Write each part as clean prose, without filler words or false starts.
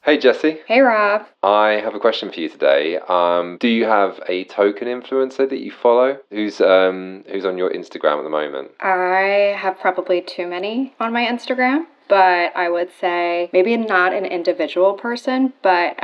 Hey Jesse. Hey Rob. I have a question for you today. Do you have a token influencer that you follow? Who's on your Instagram at the moment? I have probably too many on my Instagram, but I would say maybe not an individual person, but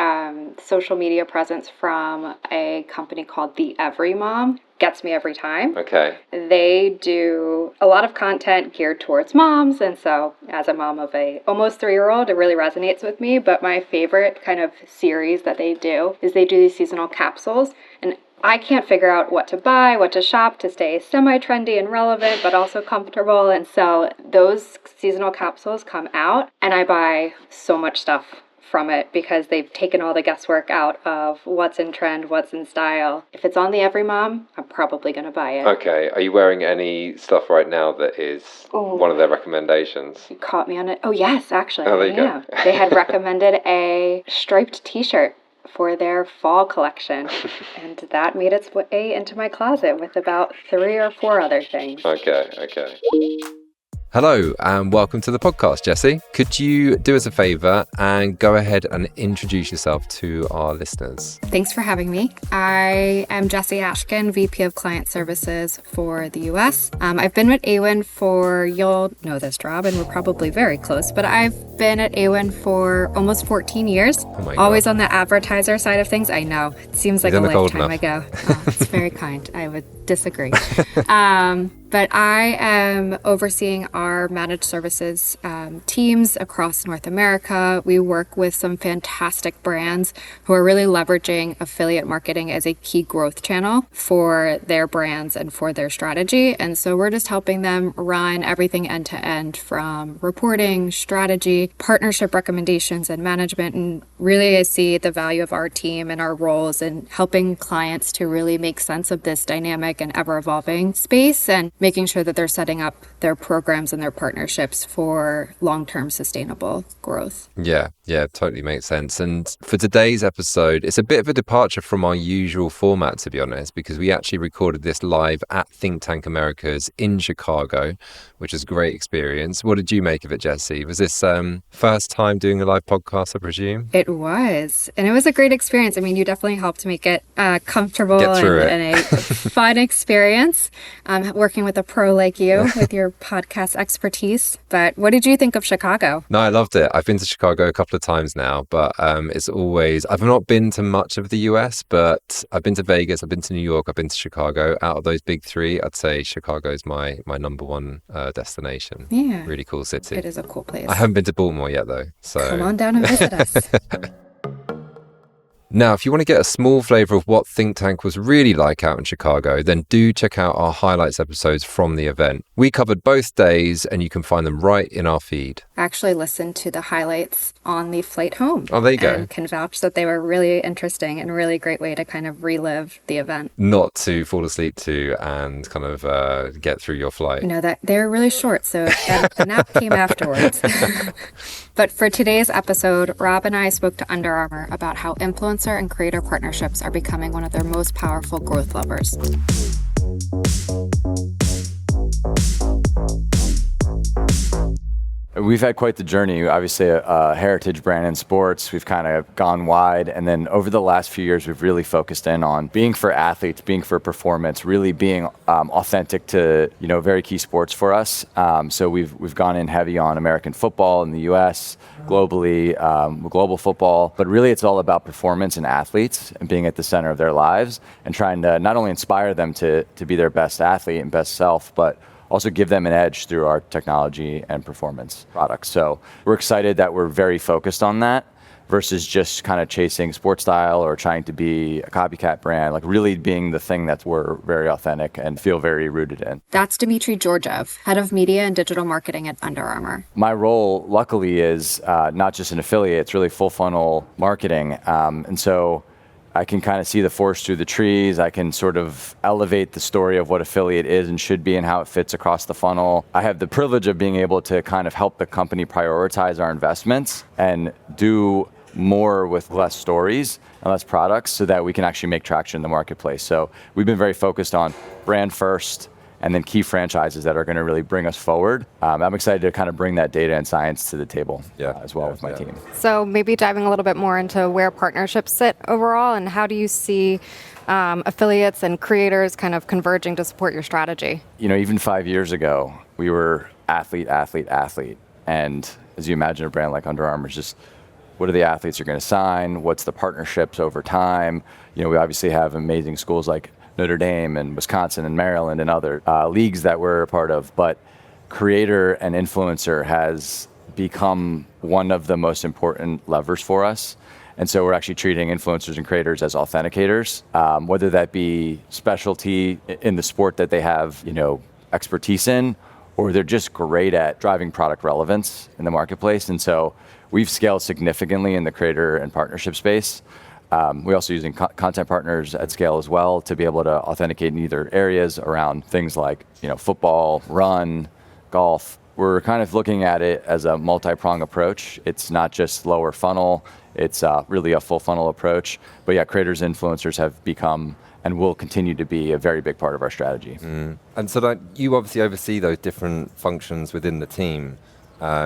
social media presence from a company called The Every Mom gets me every time. Okay. They do a lot of content geared towards moms, and so as a mom of a almost 3-year-old, it really resonates with me. But my favorite kind of series that they do is they do these seasonal capsules, and I can't figure out what to buy, what to shop to stay semi-trendy and relevant, but also comfortable. And so those seasonal capsules come out, and I buy so much stuff from it because they've taken all the guesswork out of what's in trend, what's in style. If it's on the Every Mom, I'm probably going to buy it. Okay. Are you wearing any stuff right now that is one of their recommendations? You caught me on it. Oh, yes, actually. Oh, there you go. They had recommended a striped t-shirt for their fall collection, and that made its way into my closet with about 3 or 4 other things. Okay. Hello and welcome to the podcast, Jesse. Could you do us a favor and go ahead and introduce yourself to our listeners? Thanks for having me. I am Jessie Ashkin, VP of Client Services for the US. I've been with Awin for, you'll know this, Rob, and we're probably very close, but I've been at Awin for almost 14 years. Oh my God. Always on the advertiser side of things. I know. It seems like a lifetime ago. Oh, it's very kind. I would disagree. But I am overseeing our managed services teams across North America. We work with some fantastic brands who are really leveraging affiliate marketing as a key growth channel for their brands and for their strategy. And so we're just helping them run everything end to end, from reporting, strategy, partnership recommendations, and management. And really, I see the value of our team and our roles in helping clients to really make sense of this dynamic and ever-evolving space, and making sure that they're setting up their programs and their partnerships for long-term sustainable growth. Yeah, totally makes sense. And for today's episode, it's a bit of a departure from our usual format, to be honest, because we actually recorded this live at Think Tank Americas in Chicago, which was a great experience. What did you make of it, Jesse? Was this first time doing a live podcast, I presume? It was. And it was a great experience. I mean, you definitely helped make it comfortable and a fun experience, working with a pro like you with your podcast expertise. But what did you think of Chicago? No, I loved it. I've been to Chicago a couple of times now, but it's always, I've not been to much of the US, but I've been to Vegas, I've been to New York, I've been to Chicago. Out of those big three, I'd say Chicago's my number one destination. Yeah. Really cool city. It is a cool place. I haven't been to Baltimore yet though. So come on down and visit us. Now, if you want to get a small flavour of what Think Tank was really like out in Chicago, then do check out our highlights episodes from the event. We covered both days and you can find them right in our feed. I actually listened to the highlights on the flight home. Oh, there you go. And can vouch that they were really interesting and a really great way to kind of relive the event. Not to fall asleep to and kind of get through your flight. You know, that they're really short, so the nap came afterwards. But for today's episode, Rob and I spoke to Under Armour about how influencer and creator partnerships are becoming one of their most powerful growth levers. We've had quite the journey. Obviously, a heritage brand in sports. We've kind of gone wide. And then over the last few years, we've really focused in on being for athletes, being for performance, really being authentic to, very key sports for us. So we've gone in heavy on American football in the US, globally, global football. But really, it's all about performance and athletes and being at the center of their lives and trying to not only inspire them to be their best athlete and best self, but also give them an edge through our technology and performance products. So we're excited that we're very focused on that versus just kind of chasing sports style or trying to be a copycat brand, like really being the thing that we're very authentic and feel very rooted in. That's Dmitry Georgiev, head of media and digital marketing at Under Armour. My role, luckily, is not just an affiliate, it's really full funnel marketing. And so I can kind of see the forest through the trees. I can sort of elevate the story of what affiliate is and should be and how it fits across the funnel. I have the privilege of being able to kind of help the company prioritize our investments and do more with less stories and less products so that we can actually make traction in the marketplace. So we've been very focused on brand first and then key franchises that are going to really bring us forward. I'm excited to kind of bring that data and science to the table as well with my team. So maybe diving a little bit more into where partnerships sit overall, and how do you see affiliates and creators kind of converging to support your strategy? Even 5 years ago, we were athlete. And as you imagine a brand like Under Armour, just what are the athletes you're going to sign? What's the partnerships over time? We obviously have amazing schools like Notre Dame and Wisconsin and Maryland and other leagues that we're a part of. But creator and influencer has become one of the most important levers for us. And so we're actually treating influencers and creators as authenticators, whether that be specialty in the sport that they have, expertise in, or they're just great at driving product relevance in the marketplace. And so we've scaled significantly in the creator and partnership space. We're also using content partners at scale as well to be able to authenticate in either areas around things like, football, run, golf. We're kind of looking at it as a multi-prong approach. It's not just lower funnel, it's really a full funnel approach. But yeah, creators, influencers have become and will continue to be a very big part of our strategy. And so you obviously oversee those different functions within the team.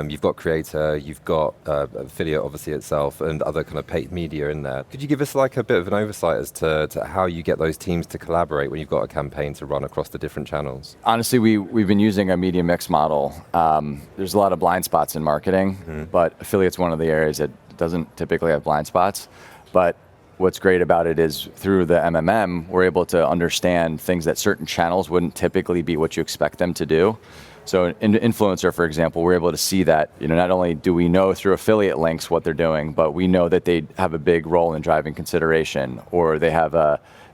You've got creator, you've got affiliate obviously itself, and other kind of paid media in there. Could you give us like a bit of an oversight as to how you get those teams to collaborate when you've got a campaign to run across the different channels? Honestly, we've been using a media mix model. There's a lot of blind spots in marketing, but affiliate's one of the areas that doesn't typically have blind spots. But what's great about it is through the MMM, we're able to understand things that certain channels wouldn't typically be what you expect them to do. So in influencer, for example, we're able to see that, not only do we know through affiliate links what they're doing, but we know that they have a big role in driving consideration, or they have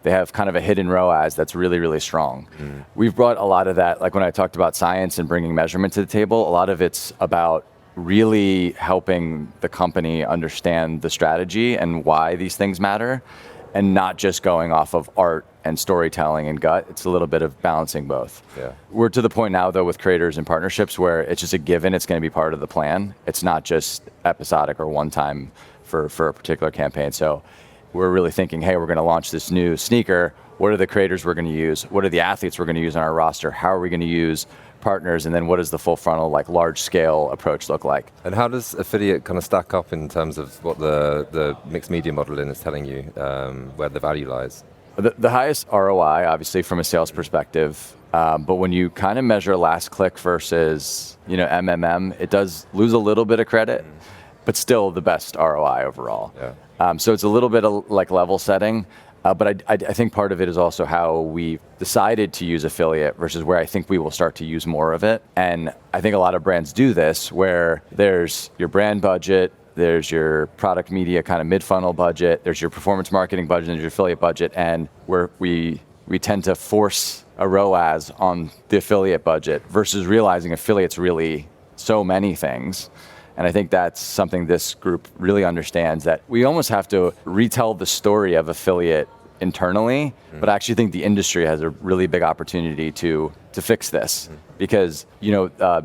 kind of a hidden ROAS that's really, really strong. We've brought a lot of that, like when I talked about science and bringing measurement to the table, a lot of it's about really helping the company understand the strategy and why these things matter, and not just going off of art and storytelling and gut. It's a little bit of balancing both. Yeah. We're to the point now, though, with creators and partnerships where it's just a given it's going to be part of the plan. It's not just episodic or one time for a particular campaign. So we're really thinking, hey, we're going to launch this new sneaker. What are the creators we're going to use? What are the athletes we're going to use on our roster? How are we going to use partners? And then what does the full frontal, like large scale approach look like? And how does affiliate kind of stack up in terms of what the mixed media modeling is telling you, where the value lies? The highest ROI, obviously, from a sales perspective, but when you kind of measure last click versus MMM, it does lose a little bit of credit, but still the best ROI overall. Yeah. So it's a little bit of like level setting, but I think part of it is also how we decided to use affiliate versus where I think we will start to use more of it. And I think a lot of brands do this, where there's your brand budget, there's your product media kind of mid-funnel budget, there's your performance marketing budget, and there's your affiliate budget, and where we tend to force a ROAS on the affiliate budget versus realizing affiliate's really so many things. And I think that's something this group really understands, that we almost have to retell the story of affiliate internally, but I actually think the industry has a really big opportunity to fix this, because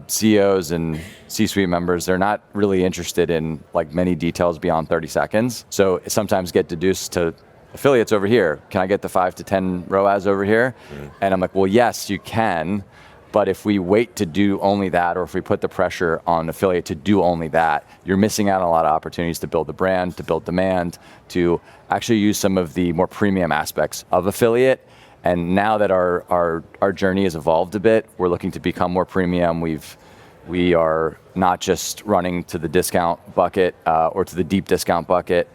CEOs and C-suite members, they're not really interested in like many details beyond 30 seconds. So sometimes get deduced to affiliates over here. Can I get the 5 to 10 ROAS over here? And I'm like, well, yes, you can. But if we wait to do only that, or if we put the pressure on affiliate to do only that, you're missing out on a lot of opportunities to build the brand, to build demand, to actually use some of the more premium aspects of affiliate. And now that our journey has evolved a bit, we're looking to become more premium. We are not just running to the discount bucket or to the deep discount bucket.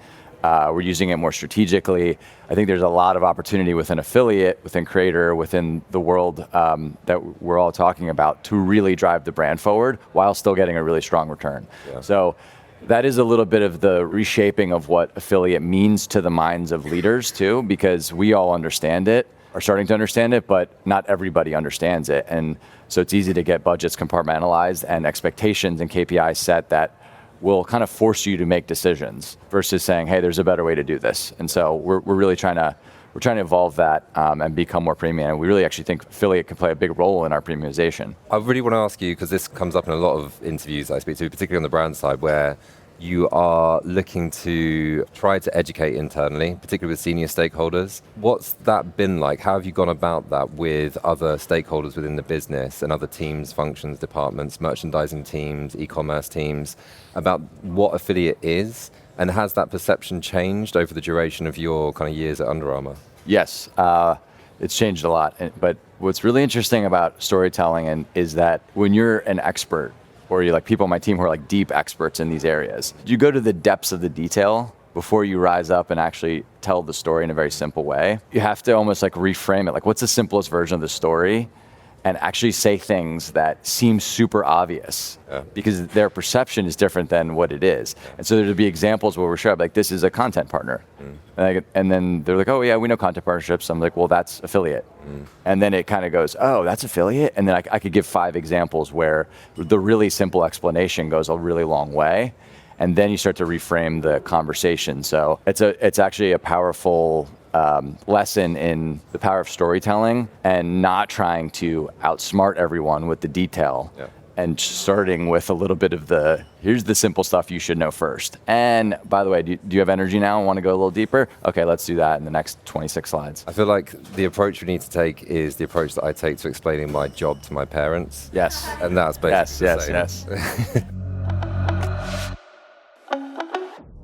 We're using it more strategically. I think there's a lot of opportunity within affiliate, within creator, within the world that we're all talking about to really drive the brand forward while still getting a really strong return. Yeah. So that is a little bit of the reshaping of what affiliate means to the minds of leaders too, because we all understand it, are starting to understand it, but not everybody understands it. And so it's easy to get budgets compartmentalized and expectations and KPIs set that will kind of force you to make decisions versus saying, hey, there's a better way to do this. And so we're really trying to evolve that and become more premium. And we really actually think affiliate can play a big role in our premiumization. I really want to ask you, because this comes up in a lot of interviews I speak to, particularly on the brand side, where You are looking to try to educate internally, particularly with senior stakeholders. What's that been like? How have you gone about that with other stakeholders within the business and other teams, functions, departments, merchandising teams, e-commerce teams, about what affiliate is? And has that perception changed over the duration of your kind of years at Under Armour? Yes, it's changed a lot. But what's really interesting about storytelling is that when you're an expert, or you're like people on my team who are like deep experts in these areas, you go to the depths of the detail before you rise up and actually tell the story in a very simple way. You have to almost like reframe it. Like, what's the simplest version of the story? And actually say things that seem super obvious because their perception is different than what it is. And so there'll be examples where we're sure, like, this is a content partner. And then they're like, oh yeah, we know content partnerships. I'm like, well, that's affiliate. And then it kind of goes, oh, that's affiliate? And then I could give 5 examples where the really simple explanation goes a really long way. And then you start to reframe the conversation. So it's actually a powerful lesson in the power of storytelling and not trying to outsmart everyone with the detail. And starting with a little bit of here's the simple stuff you should know first. And by the way, do you have energy now and want to go a little deeper? Okay, let's do that in the next 26 slides. I feel like the approach we need to take is the approach that I take to explaining my job to my parents. Yes. And that's basically yes.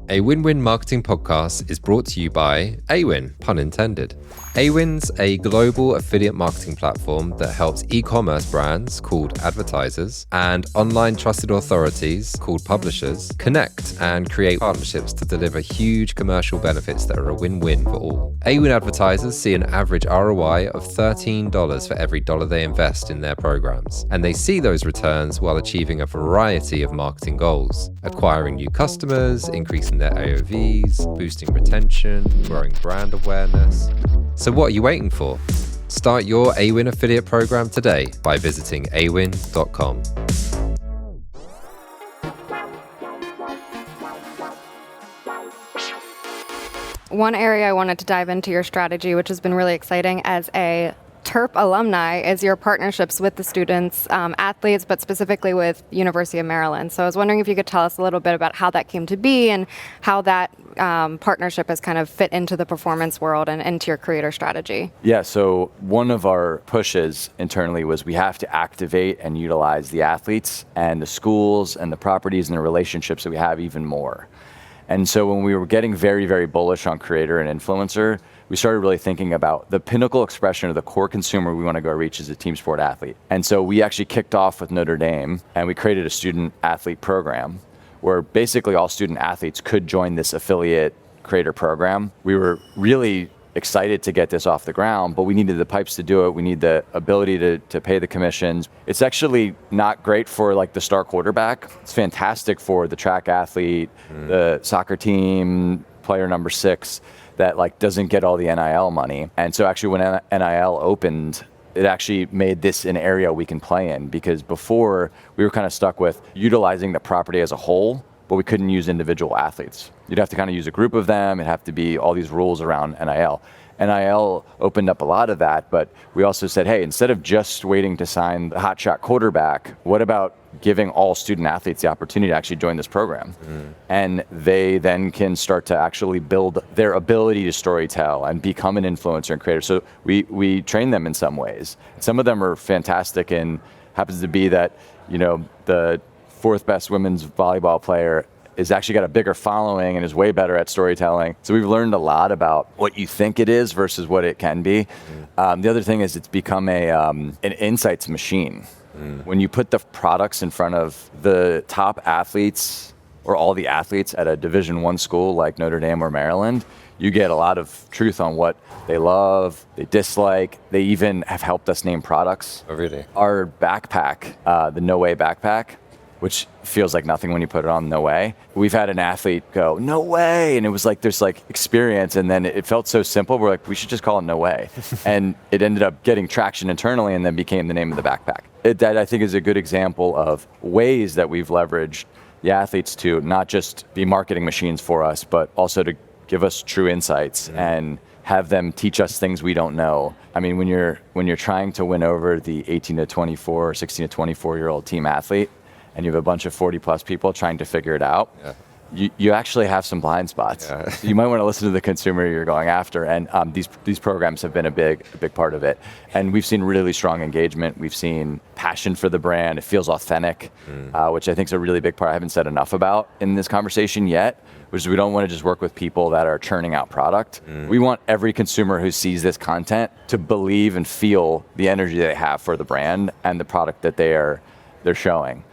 Awin-Win Marketing Podcast is brought to you by Awin, pun intended. Awin's a global affiliate marketing platform that helps e-commerce brands called advertisers and online trusted authorities called publishers connect and create partnerships to deliver huge commercial benefits that are a win-win for all. Awin advertisers see an average ROI of $13 for every dollar they invest in their programs, and they see those returns while achieving a variety of marketing goals, acquiring new customers, increasing their AOVs, boosting retention, growing brand awareness. So what are you waiting for? Start your Awin affiliate program today by visiting awin.com. One area I wanted to dive into your strategy, which has been really exciting as a TERP alumni, is your partnerships with the students, athletes, but specifically with University of Maryland. So I was wondering if you could tell us a little bit about how that came to be and how that partnership has kind of fit into the performance world and into your creator strategy. Yeah, so one of our pushes internally was we have to activate and utilize the athletes and the schools and the properties and the relationships that we have even more. And so when we were getting very, very bullish on creator and influencer, we started really thinking about the pinnacle expression of the core consumer we want to go reach as a team sport athlete. And so we actually kicked off with Notre Dame and we created a student athlete program where basically all student athletes could join this affiliate creator program. We were really excited to get this off the ground, but we needed the pipes to do it. We need the ability to pay the commissions. It's actually not great for like the star quarterback. It's fantastic for the track athlete, the soccer team, player number 6 that like doesn't get all the NIL money. And so actually when NIL opened, it actually made this an area we can play in, because before we were kind of stuck with utilizing the property as a whole, but we couldn't use individual athletes. You'd have to kind of use a group of them. It'd have to be all these rules around NIL. NIL opened up a lot of that, but we also said, hey, instead of just waiting to sign the hotshot quarterback, what about giving all student athletes the opportunity to actually join this program? And they then can start to actually build their ability to storytell and become an influencer and creator. So we train them in some ways. Some of them are fantastic, and happens to be that, you know, the 4th best women's volleyball player is actually got a bigger following and is way better at storytelling. So we've learned a lot about what you think it is versus what it can be. The other thing is it's become an insights machine. When you put the products in front of the top athletes or all the athletes at a Division I school like Notre Dame or Maryland, you get a lot of truth on what they love, they dislike. They even have helped us name products. Oh, really? Our backpack, the No Way backpack, which feels like nothing when you put it on, no way. We've had an athlete go, no way. And it was like, there's like experience. And then it felt so simple. We're like, we should just call it no way. And it ended up getting traction internally and then became the name of the backpack. That I think is a good example of ways that we've leveraged the athletes to not just be marketing machines for us, but also to give us true insights and have them teach us things we don't know. I mean, when you're trying to win over the 18 to 24 or 16 to 24-year-old team athlete, and you have a bunch of 40 plus people trying to figure it out, you actually have some blind spots. Yeah. So you might want to listen to the consumer you're going after, and these programs have been a big part of it. And we've seen really strong engagement. We've seen passion for the brand. It feels authentic, which I think is a really big part I haven't said enough about in this conversation yet, which is we don't want to just work with people that are churning out product. We want every consumer who sees this content to believe and feel the energy they have for the brand and the product that they're showing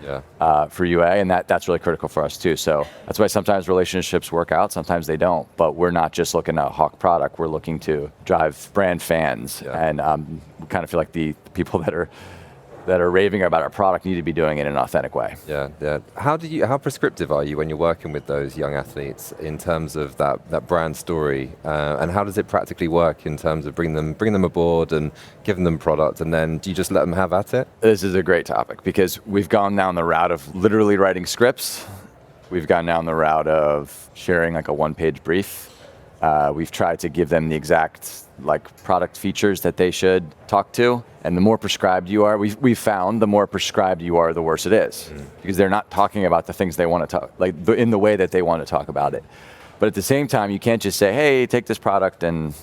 for UA, and that's really critical for us too. So that's why sometimes relationships work out, sometimes they don't. But we're not just looking to hawk product; we're looking to drive brand fans, and we kind of feel like the people that are raving about our product need to be doing it in an authentic way. Yeah. How prescriptive are you when you're working with those young athletes in terms of that brand story, and how does it practically work in terms of bringing them aboard and giving them product, and then do you just let them have at it? This is a great topic because we've gone down the route of literally writing scripts. We've gone down the route of sharing like a one-page brief. We've tried to give them the exact product features that they should talk to. And the more prescribed you are, we've found the more prescribed you are, the worse it is. Because they're not talking about the things they want to talk, in the way that they want to talk about it. But at the same time, you can't just say, hey, take this product and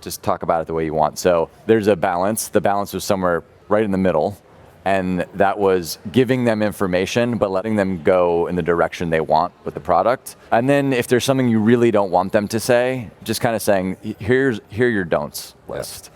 just talk about it the way you want. So there's a balance. The balance was somewhere right in the middle. And that was giving them information, but letting them go in the direction they want with the product. And then if there's something you really don't want them to say, just kind of saying, here are your don'ts list.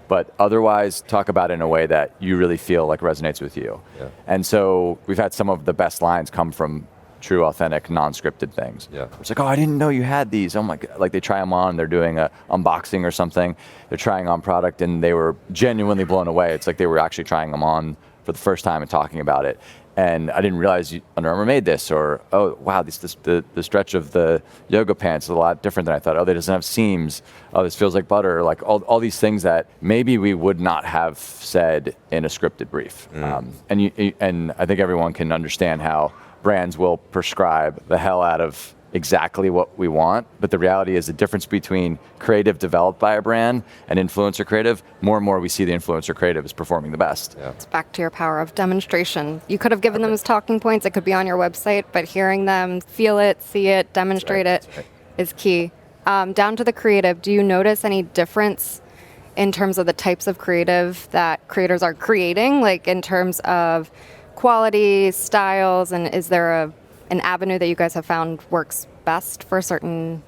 But otherwise, talk about it in a way that you really feel like resonates with you. Yeah. And so we've had some of the best lines come from true, authentic, non-scripted things. Yeah. It's like, oh, I didn't know you had these. Oh my God. Like they try them on, they're doing a unboxing or something. They're trying on product and they were genuinely blown away. It's like they were actually trying them on for the first time and talking about it. And I didn't realize Under Armour made this, or, oh, wow, the stretch of the yoga pants is a lot different than I thought. Oh, it doesn't have seams. Oh, this feels like butter. Like all these things that maybe we would not have said in a scripted brief. And I think everyone can understand how brands will prescribe the hell out of exactly what we want, but the reality is the difference between creative developed by a brand and influencer creative, more and more we see the influencer creative is performing the best. Yeah. It's back to your power of demonstration. You could have given them as talking points, it could be on your website, but hearing them feel it, see it, demonstrate it is key. Down to the creative, do you notice any difference in terms of the types of creative that creators are creating, like in terms of quality, styles, and is there an avenue that you guys have found works best for certain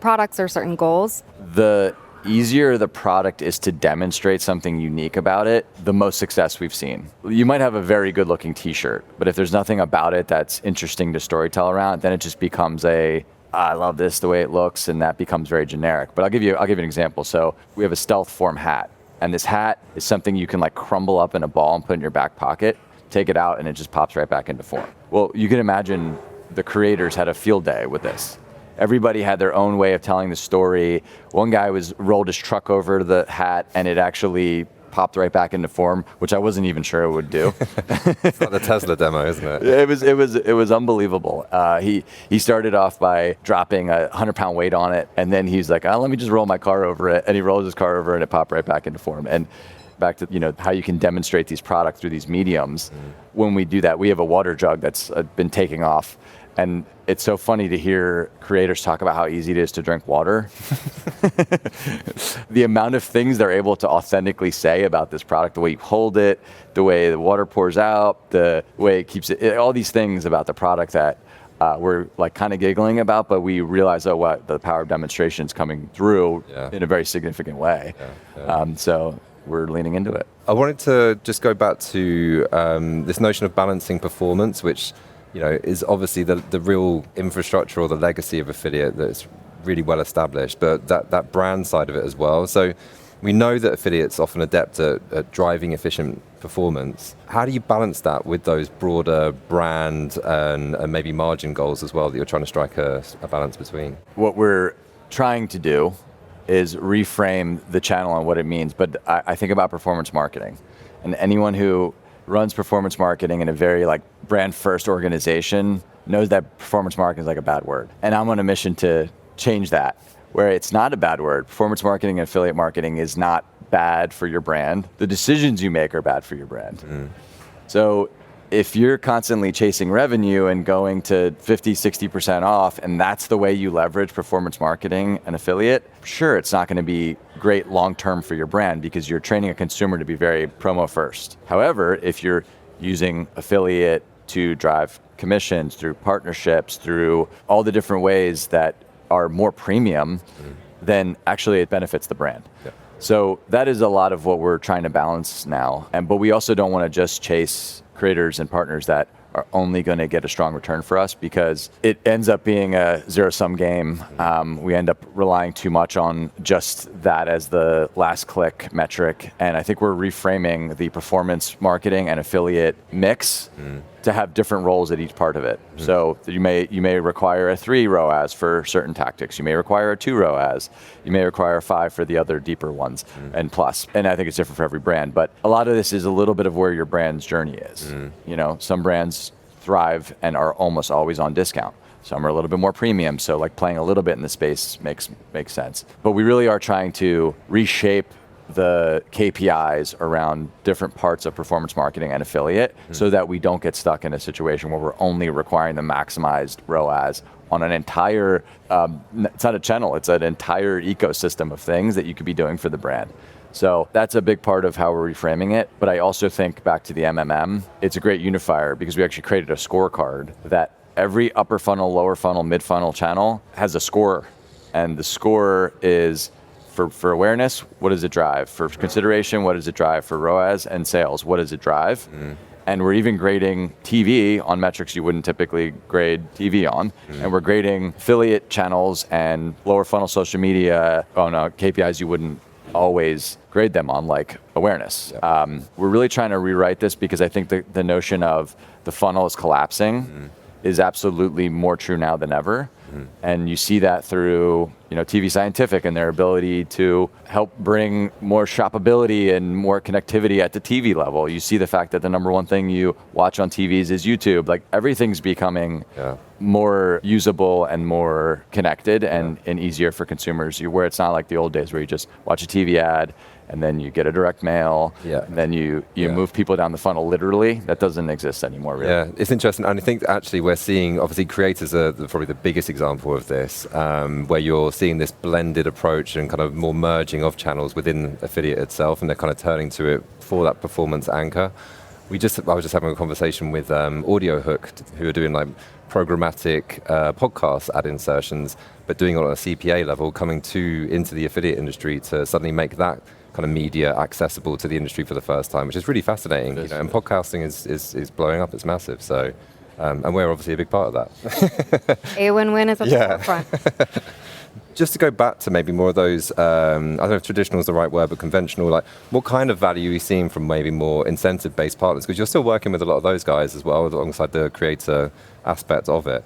products or certain goals? The easier the product is to demonstrate something unique about it, the most success we've seen. You might have a very good looking t-shirt, but if there's nothing about it that's interesting to storytell around, then it just becomes I love this, the way it looks, and that becomes very generic. But I'll give you an example. So we have a stealth form hat, and this hat is something you can crumble up in a ball and put in your back pocket, take it out, and it just pops right back into form. Well, you can imagine the creators had a field day with this. Everybody had their own way of telling the story. One guy rolled his truck over the hat, and it actually popped right back into form, which I wasn't even sure it would do. It's like the Tesla demo, isn't it? It was unbelievable. He started off by dropping a 100-pound weight on it, and then he's like, let me just roll my car over it, and he rolls his car over, and it popped right back into form. And back to how you can demonstrate these products through these mediums. When we do that, we have a water jug that's been taking off. And it's so funny to hear creators talk about how easy it is to drink water. The amount of things they're able to authentically say about this product, the way you hold it, the way the water pours out, the way it keeps it, all these things about the product that we're kind of giggling about, but we realize, the power of demonstration is coming through in a very significant way. So we're leaning into it. I wanted to just go back to this notion of balancing performance, which is obviously the real infrastructure or the legacy of affiliate that's really well established, but that brand side of it as well. So we know that affiliates often adept at driving efficient performance. How do you balance that with those broader brand and maybe margin goals as well that you're trying to strike a balance between? What we're trying to do is reframe the channel and what it means, but I think about performance marketing. And anyone who runs performance marketing in a very brand first organization knows that performance marketing is a bad word. And I'm on a mission to change that, where it's not a bad word. Performance marketing and affiliate marketing is not bad for your brand. The decisions you make are bad for your brand. So if you're constantly chasing revenue and going to 50, 60% off, and that's the way you leverage performance marketing and affiliate, sure, it's not going to be great long-term for your brand because you're training a consumer to be very promo first. However, if you're using affiliate to drive commissions through partnerships, through all the different ways that are more premium, then actually it benefits the brand. Yeah. So that is a lot of what we're trying to balance now. But we also don't want to just chase creators and partners that are only going to get a strong return for us, because it ends up being a zero-sum game. We end up relying too much on just that as the last click metric. And I think we're reframing the performance marketing and affiliate mix to have different roles at each part of it. So you may require a 3 ROAS for certain tactics. You may require a 2 ROAS. You may require a 5 for the other deeper ones and plus. And I think it's different for every brand. But a lot of this is a little bit of where your brand's journey is. You know, some brands thrive and are almost always on discount. Some are a little bit more premium, so like playing a little bit in the space makes sense. But we really are trying to reshape the KPIs around different parts of performance marketing and affiliate so that we don't get stuck in a situation where we're only requiring the maximized ROAS on an entire, it's not a channel, it's an entire ecosystem of things that you could be doing for the brand. So that's a big part of how we're reframing it. But I also think back to the MMM, it's a great unifier because we actually created a scorecard that every upper funnel, lower funnel, mid funnel channel has a score. And the score is for awareness, what does it drive? For consideration, what does it drive? For ROAS and sales, what does it drive? And we're even grading TV on metrics you wouldn't typically grade TV on. And we're grading affiliate channels and lower funnel social media on KPIs you wouldn't always grade them on, like awareness. We're really trying to rewrite this because I think the notion of the funnel is collapsing is absolutely more true now than ever. And you see that through, TV Scientific and their ability to help bring more shoppability and more connectivity at the TV level. You see the fact that the number one thing you watch on TVs is YouTube. Like everything's becoming more usable and more connected and easier for consumers, where it's not like the old days where you just watch a TV ad and then you get a direct mail, and then you move people down the funnel literally. That doesn't exist anymore, really. Yeah, it's interesting. And I think actually we're seeing, obviously creators are probably the biggest example of this, where you're seeing this blended approach and kind of more merging of channels within affiliate itself, and they're kind of turning to it for that performance anchor. I was just having a conversation with Audiohook, who are doing like programmatic podcast ad insertions, but doing it on a CPA level, coming into the affiliate industry to suddenly make that kind of media accessible to the industry for the first time, which is really fascinating. And podcasting is blowing up; it's massive. So, and we're obviously a big part of that. Awin-Win is at the forefront. Just to go back to maybe more of those, I don't know if traditional is the right word, but conventional, like what kind of value are you seeing from maybe more incentive-based partners? Because you're still working with a lot of those guys as well, alongside the creator aspect of it,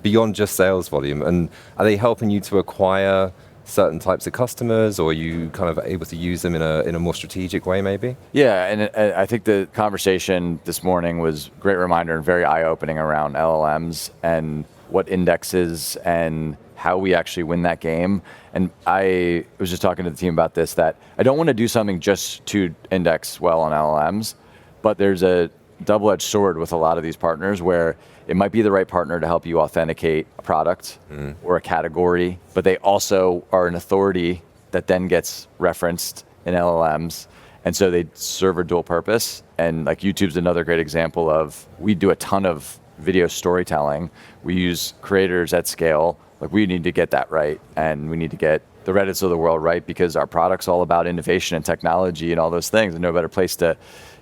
beyond just sales volume. And are they helping you to acquire certain types of customers, or are you kind of able to use them in a more strategic way maybe? Yeah, and I think the conversation this morning was a great reminder and very eye-opening around LLMs and what indexes and how we actually win that game. And I was just talking to the team about this, that I don't want to do something just to index well on LLMs, but there's a double-edged sword with a lot of these partners where it might be the right partner to help you authenticate a product or a category, but they also are an authority that then gets referenced in LLMs. And so they serve a dual purpose. And like YouTube's another great example of, we do a ton of video storytelling. We use creators at scale. Like we need to get that right. And we need to get the Reddits of the world right, because our product's all about innovation and technology and all those things. And no better place to,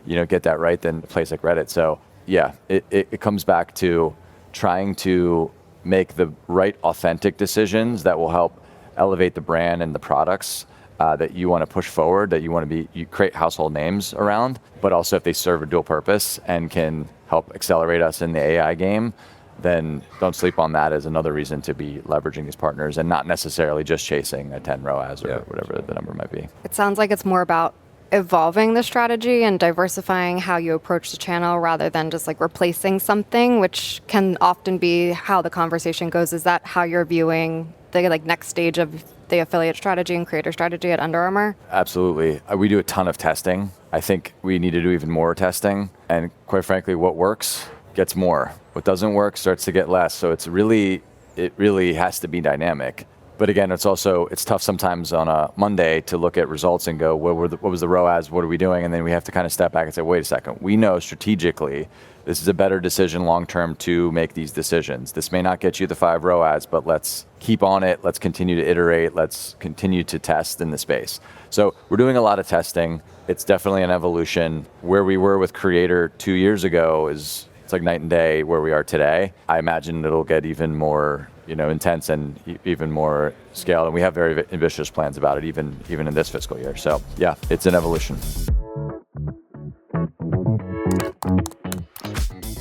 get that right than a place like Reddit. So yeah, it comes back to trying to make the right authentic decisions that will help elevate the brand and the products that you want to push forward, that you create household names around, but also if they serve a dual purpose and can help accelerate us in the AI game, then don't sleep on that as another reason to be leveraging these partners and not necessarily just chasing a 10 ROAS or whatever the number might be. It sounds like it's more about evolving the strategy and diversifying how you approach the channel rather than just like replacing something, which can often be how the conversation goes. Is that how you're viewing the next stage of the affiliate strategy and creator strategy at Under Armour? Absolutely. We do a ton of testing. I think we need to do even more testing. And quite frankly, what works gets more. What doesn't work starts to get less. So it really has to be dynamic. But again, it's tough sometimes on a Monday to look at results and go, what was the ROAS? What are we doing? And then we have to kind of step back and say, wait a second. We know strategically this is a better decision long-term to make these decisions. This may not get you the 5 ROAS, but let's keep on it. Let's continue to iterate. Let's continue to test in the space. So we're doing a lot of testing. It's definitely an evolution. Where we were with Creator 2 years ago it's like night and day where we are today. I imagine it'll get even more intense and even more scaled. And we have very ambitious plans about it, even in this fiscal year. So yeah, it's an evolution.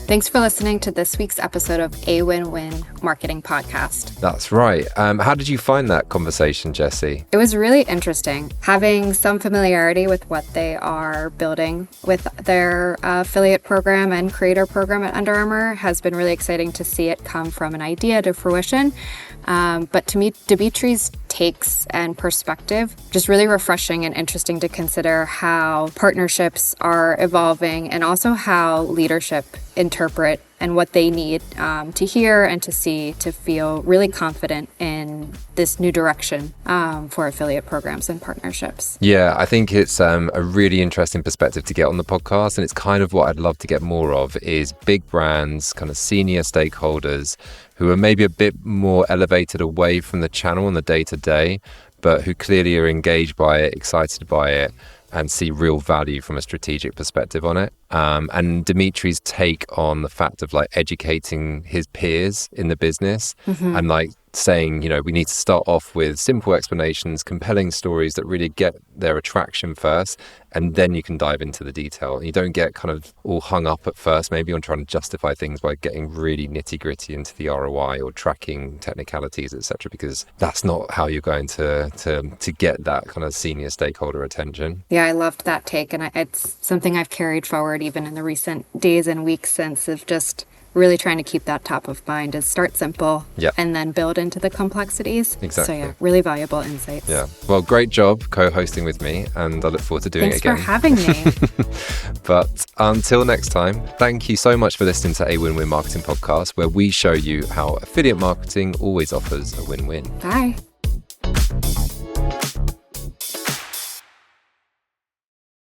Thanks for listening to this week's episode of Awin-Win Marketing Podcast. That's right. How did you find that conversation, Jessie? It was really interesting. Having some familiarity with what they are building with their affiliate program and creator program at Under Armour has been really exciting to see it come from an idea to fruition. But to me, Dimitri's takes and perspective, just really refreshing and interesting to consider how partnerships are evolving and also how leadership interpret and what they need to hear and to see to feel really confident in this new direction for affiliate programs and partnerships. Yeah, I think it's a really interesting perspective to get on the podcast, and it's kind of what I'd love to get more of is big brands, kind of senior stakeholders who are maybe a bit more elevated away from the channel on the day-to-day, but who clearly are engaged by it, excited by it, and see real value from a strategic perspective on it. And Dimitri's take on the fact of educating his peers in the business and saying, we need to start off with simple explanations, compelling stories that really get their attraction first, and then you can dive into the detail. You don't get kind of all hung up at first, maybe on trying to justify things by getting really nitty gritty into the ROI or tracking technicalities, etc., because that's not how you're going to get that kind of senior stakeholder attention. Yeah, I loved that take, and it's something I've carried forward even in the recent days and weeks since, of just really trying to keep that top of mind, is start simple and then build into the complexities. Exactly. So yeah, really valuable insights. Yeah. Well, great job co-hosting with me, and I look forward to doing it again. Thanks for having me. But until next time, thank you so much for listening to Awin-Win Marketing Podcast, where we show you how affiliate marketing always offers a win-win. Bye.